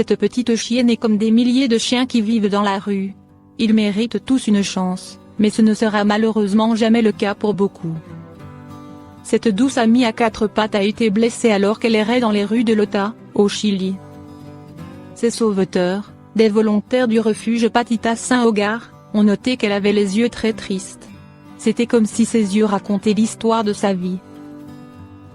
Cette petite chienne est comme des milliers de chiens qui vivent dans la rue. Ils méritent tous une chance, mais ce ne sera malheureusement jamais le cas pour beaucoup. Cette douce amie à quatre pattes a été blessée alors qu'elle errait dans les rues de Lota, au Chili. Ses sauveteurs, des volontaires du refuge Patitas Saint-Hogar, ont noté qu'elle avait les yeux très tristes. C'était comme si ses yeux racontaient l'histoire de sa vie.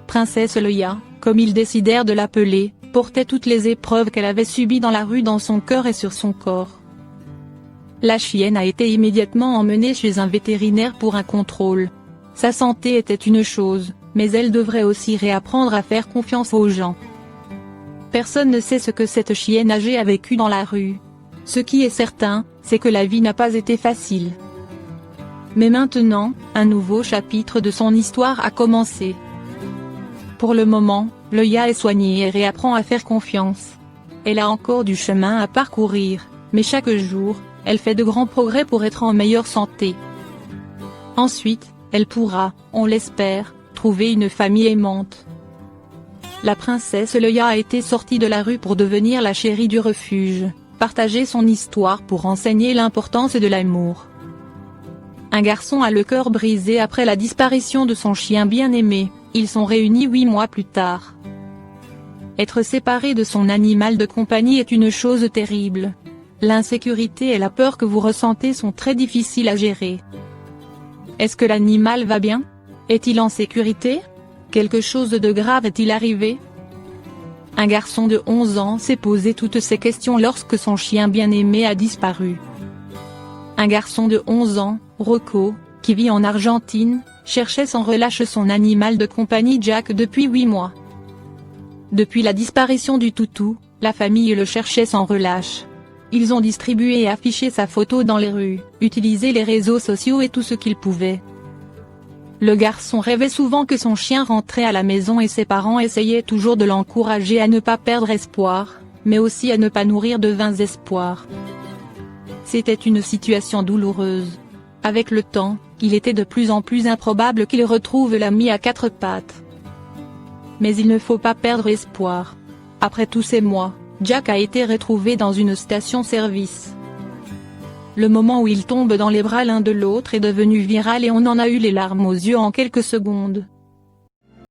Princesse Leia, comme ils décidèrent de l'appeler, portait toutes les épreuves qu'elle avait subies dans la rue dans son cœur et sur son corps. La chienne a été immédiatement emmenée chez un vétérinaire pour un contrôle. Sa santé était une chose, mais elle devrait aussi réapprendre à faire confiance aux gens. Personne ne sait ce que cette chienne âgée a vécu dans la rue. Ce qui est certain, c'est que la vie n'a pas été facile. Mais maintenant, un nouveau chapitre de son histoire a commencé. Pour le moment, Leia est soignée et réapprend à faire confiance. Elle a encore du chemin à parcourir, mais chaque jour, elle fait de grands progrès pour être en meilleure santé. Ensuite, elle pourra, on l'espère, trouver une famille aimante. La princesse Leia a été sortie de la rue pour devenir la chérie du refuge, partager son histoire pour enseigner l'importance de l'amour. Un garçon a le cœur brisé après la disparition de son chien bien-aimé, ils sont réunis 8 mois plus tard. Être séparé de son animal de compagnie est une chose terrible. L'insécurité et la peur que vous ressentez sont très difficiles à gérer. Est-ce que l'animal va bien? Est-il en sécurité? Quelque chose de grave est-il arrivé? Un garçon de 11 ans s'est posé toutes ces questions lorsque son chien bien-aimé a disparu. Un garçon de 11 ans, Rocco, qui vit en Argentine, cherchait sans relâche son animal de compagnie Jack depuis 8 mois. Depuis la disparition du toutou, la famille le cherchait sans relâche. Ils ont distribué et affiché sa photo dans les rues, utilisé les réseaux sociaux et tout ce qu'ils pouvaient. Le garçon rêvait souvent que son chien rentrait à la maison et ses parents essayaient toujours de l'encourager à ne pas perdre espoir, mais aussi à ne pas nourrir de vains espoirs. C'était une situation douloureuse. Avec le temps, il était de plus en plus improbable qu'il retrouve l'ami à quatre pattes. Mais il ne faut pas perdre espoir. Après tous ces mois, Jack a été retrouvé dans une station-service. Le moment où ils tombent dans les bras l'un de l'autre est devenu viral et on en a eu les larmes aux yeux en quelques secondes.